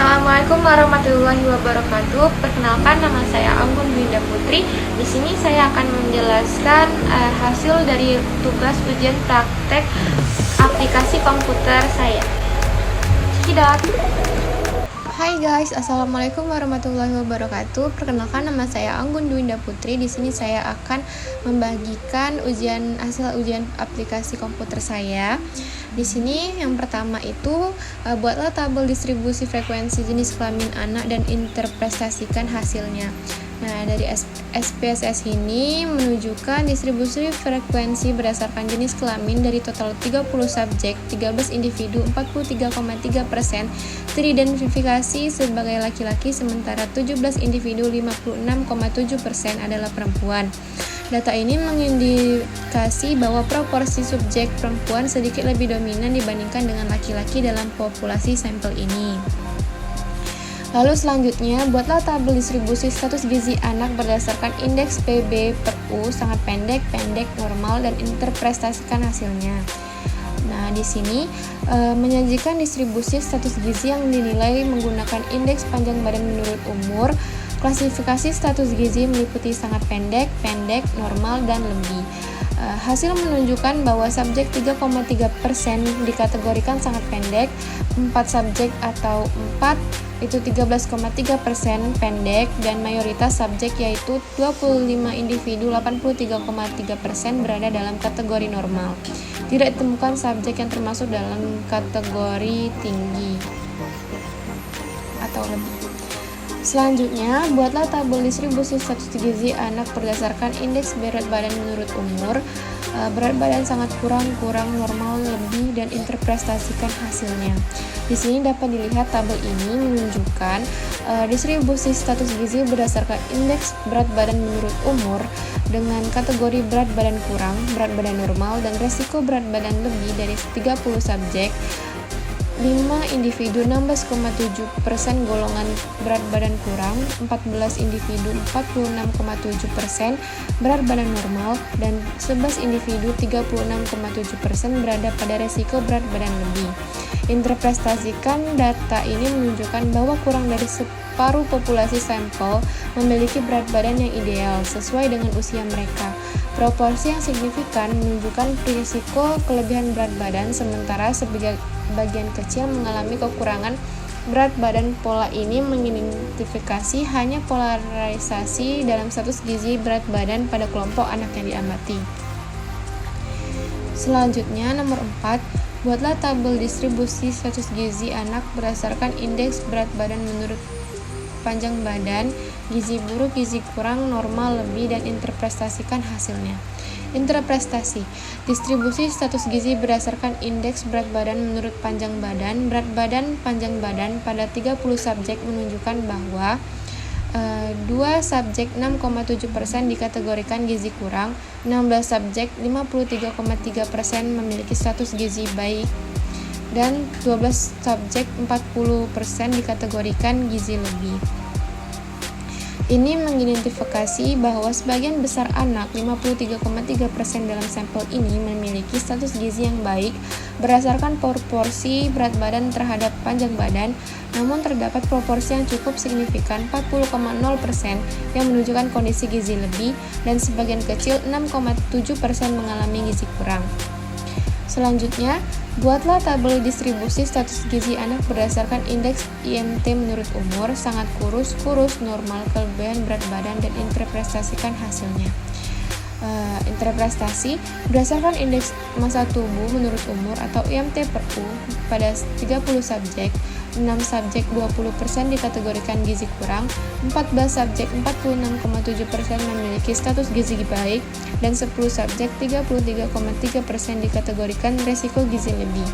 Assalamualaikum warahmatullahi wabarakatuh. Perkenalkan, nama saya Anggun Winda Putri. Di sini saya akan menjelaskan hasil dari tugas ujian praktek aplikasi komputer saya. Cekidot. Hai guys, assalamualaikum warahmatullahi wabarakatuh. Perkenalkan, nama saya Anggun Winda Putri. Di sini saya akan membagikan hasil ujian aplikasi komputer saya. Di sini yang pertama itu buatlah tabel distribusi frekuensi jenis kelamin anak dan interpretasikan hasilnya. Nah, dari SPSS ini menunjukkan distribusi frekuensi berdasarkan jenis kelamin dari total 30 subjek, 13 individu, 43,3% teridentifikasi sebagai laki-laki, sementara 17 individu, 56,7% adalah perempuan. Data ini mengindikasi bahwa proporsi subjek perempuan sedikit lebih dominan dibandingkan dengan laki-laki dalam populasi sampel ini. Lalu selanjutnya, buatlah tabel distribusi status gizi anak berdasarkan indeks PB/U sangat pendek, normal, dan interpretasikan hasilnya. Nah, di sini menyajikan distribusi status gizi yang dinilai menggunakan indeks panjang badan menurut umur. Klasifikasi status gizi meliputi sangat pendek, normal, dan lebih. Hasil menunjukkan bahwa subjek 3,3% dikategorikan sangat pendek, 4 subjek atau 4 itu 13,3% pendek, dan mayoritas subjek yaitu 25 individu 83,3% berada dalam kategori normal. Tidak ditemukan subjek yang termasuk dalam kategori tinggi atau lebih. Selanjutnya, buatlah tabel distribusi status gizi anak berdasarkan indeks berat badan menurut umur. Berat badan sangat kurang, normal, lebih, dan interpretasikan hasilnya. Di sini dapat dilihat tabel ini menunjukkan distribusi status gizi berdasarkan indeks berat badan menurut umur dengan kategori berat badan kurang, berat badan normal, dan resiko berat badan lebih dari 30 subjek. 5 individu 16,7% golongan berat badan kurang, 14 individu 46,7% berat badan normal, dan 11 individu 36,7% berada pada resiko berat badan lebih. Interpretasikan data ini menunjukkan bahwa kurang dari separuh populasi sampel memiliki berat badan yang ideal sesuai dengan usia mereka. Proporsi yang signifikan menunjukkan risiko kelebihan berat badan, sementara sebagian kecil mengalami kekurangan berat badan. Pola ini mengidentifikasi hanya polarisasi dalam status gizi berat badan pada kelompok anak yang diamati. Selanjutnya, nomor 4, buatlah tabel distribusi status gizi anak berdasarkan indeks berat badan menurut panjang badan, gizi buruk, gizi kurang, normal, lebih, dan interpretasikan hasilnya. Interpretasi distribusi status gizi berdasarkan indeks berat badan menurut panjang badan. Berat badan panjang badan pada 30 subjek menunjukkan bahwa 2 subjek 6,7% dikategorikan gizi kurang, 16 subjek 53,3% memiliki status gizi baik, dan 12 subjek 40% dikategorikan gizi lebih. Ini mengidentifikasi bahwa sebagian besar anak 53,3% dalam sampel ini memiliki status gizi yang baik berdasarkan proporsi berat badan terhadap panjang badan, namun terdapat proporsi yang cukup signifikan 40,0% yang menunjukkan kondisi gizi lebih, dan sebagian kecil 6,7% mengalami gizi kurang. Selanjutnya, buatlah tabel distribusi status gizi anak berdasarkan indeks IMT menurut umur, sangat kurus, normal, kelebihan berat badan, dan interpretasikan hasilnya. Interpretasi berdasarkan indeks massa tubuh menurut umur atau IMT/U pada 30 subjek, 6 subjek 20% dikategorikan gizi kurang, 14 subjek 46,7% memiliki status gizi baik, dan 10 subjek 33,3% dikategorikan resiko gizi lebih.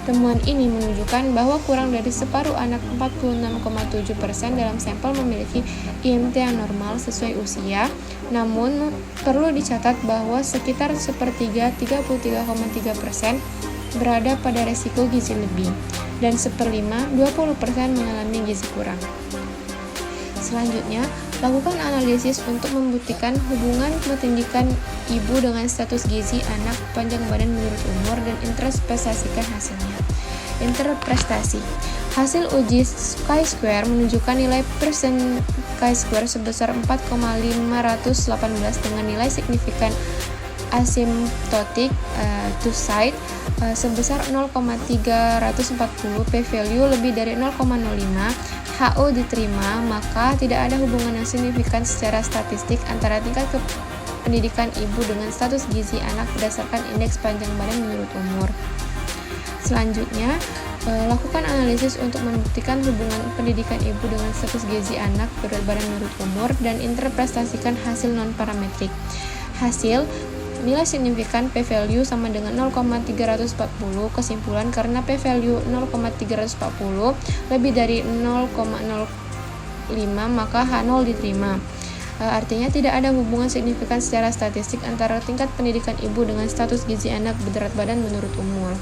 Temuan ini menunjukkan bahwa kurang dari separuh anak 46,7% dalam sampel memiliki IMT yang normal sesuai usia, namun perlu dicatat bahwa sekitar sepertiga 33,3% berada pada resiko gizi lebih, dan 1/5 20% mengalami gizi kurang. Selanjutnya, lakukan analisis untuk membuktikan hubungan kependidikan ibu dengan status gizi anak, panjang badan menurut umur, dan interpretasikan hasilnya. Interpretasi Hasil uji chi-square menunjukkan nilai persen chi-square sebesar 4,518 dengan nilai signifikan asymptotic to site sebesar 0,340, p-value lebih dari 0,05, HO diterima, maka tidak ada hubungan yang signifikan secara statistik antara tingkat pendidikan ibu dengan status gizi anak berdasarkan indeks panjang badan menurut umur. Selanjutnya, lakukan analisis untuk membuktikan hubungan pendidikan ibu dengan status gizi anak, berat badan menurut umur, dan interpretasikan hasil non-parametrik. Hasil, nilai signifikan p-value sama dengan 0,340. Kesimpulan, karena p-value 0,340 lebih dari 0,05 maka H0 diterima. Artinya tidak ada hubungan signifikan secara statistik antara tingkat pendidikan ibu dengan status gizi anak, berat badan menurut umur.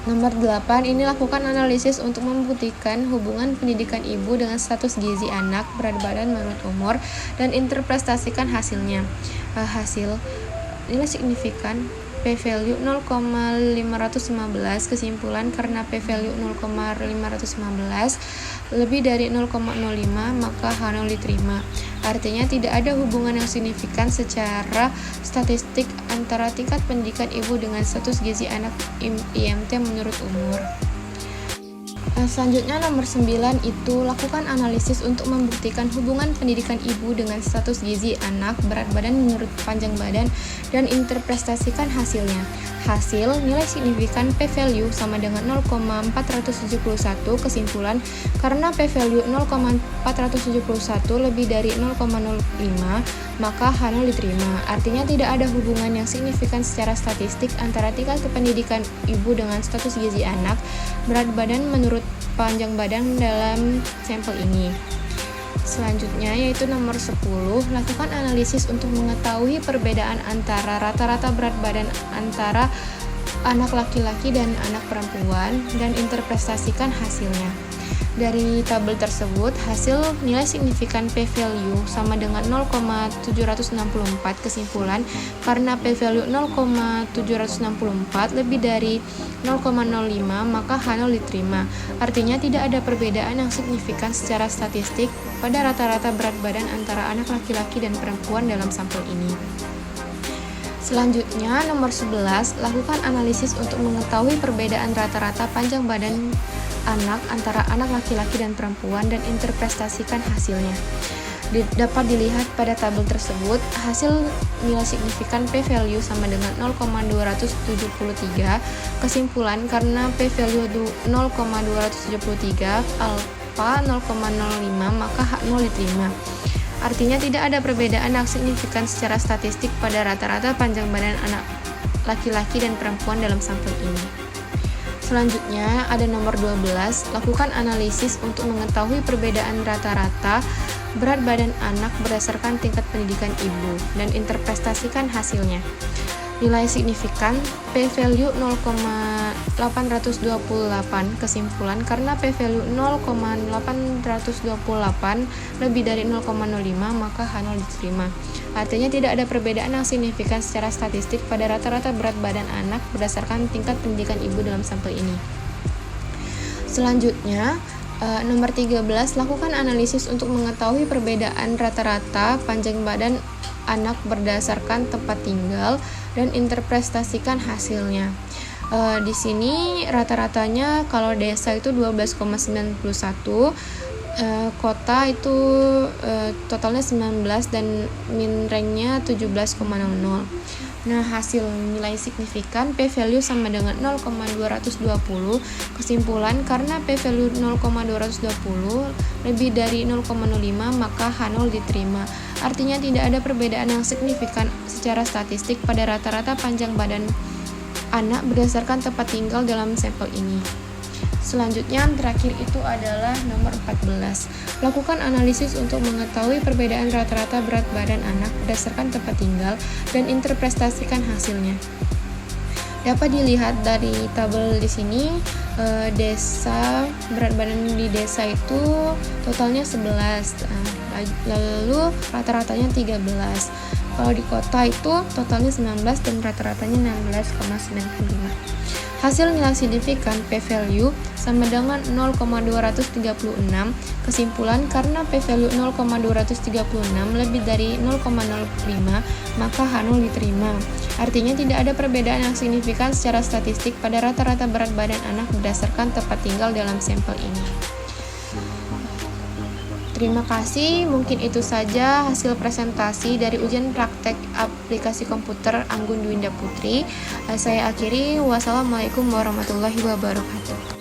Nomor 8, ini lakukan analisis untuk membuktikan hubungan pendidikan ibu dengan status gizi anak, berat badan menurut umur, dan interpretasikan hasilnya. Hasil, nilai signifikan p-value 0,515. Kesimpulan, karena p-value 0,515 lebih dari 0,05 maka H0 diterima. Artinya tidak ada hubungan yang signifikan secara statistik antara tingkat pendidikan ibu dengan status gizi anak IMT menurut umur. Selanjutnya nomor 9 itu lakukan analisis untuk membuktikan hubungan pendidikan ibu dengan status gizi anak, berat badan menurut panjang badan, dan interpretasikan hasilnya. Hasil, nilai signifikan p-value sama dengan 0,471. Kesimpulan, karena p-value 0,471 lebih dari 0,05 maka H0 diterima. Artinya tidak ada hubungan yang signifikan secara statistik antara tingkat pendidikan ibu dengan status gizi anak, berat badan menurut panjang badan dalam sampel ini. Selanjutnya yaitu nomor 10, lakukan analisis untuk mengetahui perbedaan antara rata-rata berat badan antara anak laki-laki dan anak perempuan dan interpretasikan hasilnya. Dari tabel tersebut, hasil nilai signifikan p-value sama dengan 0,764. Kesimpulan, karena p-value 0,764 lebih dari 0,05 maka H0 diterima. Artinya tidak ada perbedaan yang signifikan secara statistik pada rata-rata berat badan antara anak laki-laki dan perempuan dalam sampel ini. Selanjutnya, nomor 11, lakukan analisis untuk mengetahui perbedaan rata-rata panjang badan anak antara anak laki-laki dan perempuan dan interpretasikan hasilnya. Dapat dilihat pada tabel tersebut, hasil nilai signifikan p-value sama dengan 0,273. Kesimpulan, karena p-value 0,273 alfa 0,05 maka H0 diterima. Artinya tidak ada perbedaan yang signifikan secara statistik pada rata-rata panjang badan anak laki-laki dan perempuan dalam sampel ini. Selanjutnya ada nomor 12, lakukan analisis untuk mengetahui perbedaan rata-rata berat badan anak berdasarkan tingkat pendidikan ibu dan interpretasikan hasilnya. Nilai signifikan p-value 0,828. Kesimpulan, karena p-value 0,828 lebih dari 0,05 maka H0 diterima. Artinya tidak ada perbedaan yang signifikan secara statistik pada rata-rata berat badan anak berdasarkan tingkat pendidikan ibu dalam sampel ini. Selanjutnya, nomor 13, lakukan analisis untuk mengetahui perbedaan rata-rata panjang badan anak berdasarkan tempat tinggal dan interpretasikan hasilnya. Di sini rata-ratanya kalau desa itu 12,91, kota itu totalnya 19 dan min ranknya 17,00. Nah, hasil nilai signifikan p-value sama dengan 0,220. Kesimpulan, karena p-value 0,220 lebih dari 0,05 maka H0 diterima. Artinya tidak ada perbedaan yang signifikan secara statistik pada rata-rata panjang badan anak berdasarkan tempat tinggal dalam sampel ini. Selanjutnya, yang terakhir itu adalah nomor 14. Lakukan analisis untuk mengetahui perbedaan rata-rata berat badan anak berdasarkan tempat tinggal dan interpretasikan hasilnya. Dapat dilihat dari tabel di sini, desa berat badan di desa itu totalnya 11, lalu rata-ratanya 13. Kalau di kota itu totalnya 19 dan rata-ratanya 16,95. Hasil nilai signifikan p-value sama dengan 0,236. Kesimpulan, karena p-value 0,236 lebih dari 0,05, maka H0 diterima. Artinya tidak ada perbedaan yang signifikan secara statistik pada rata-rata berat badan anak berdasarkan tempat tinggal dalam sampel ini. Terima kasih, mungkin itu saja hasil presentasi dari ujian praktek aplikasi komputer Anggun Dwinda Putri. Saya akhiri, wassalamualaikum warahmatullahi wabarakatuh.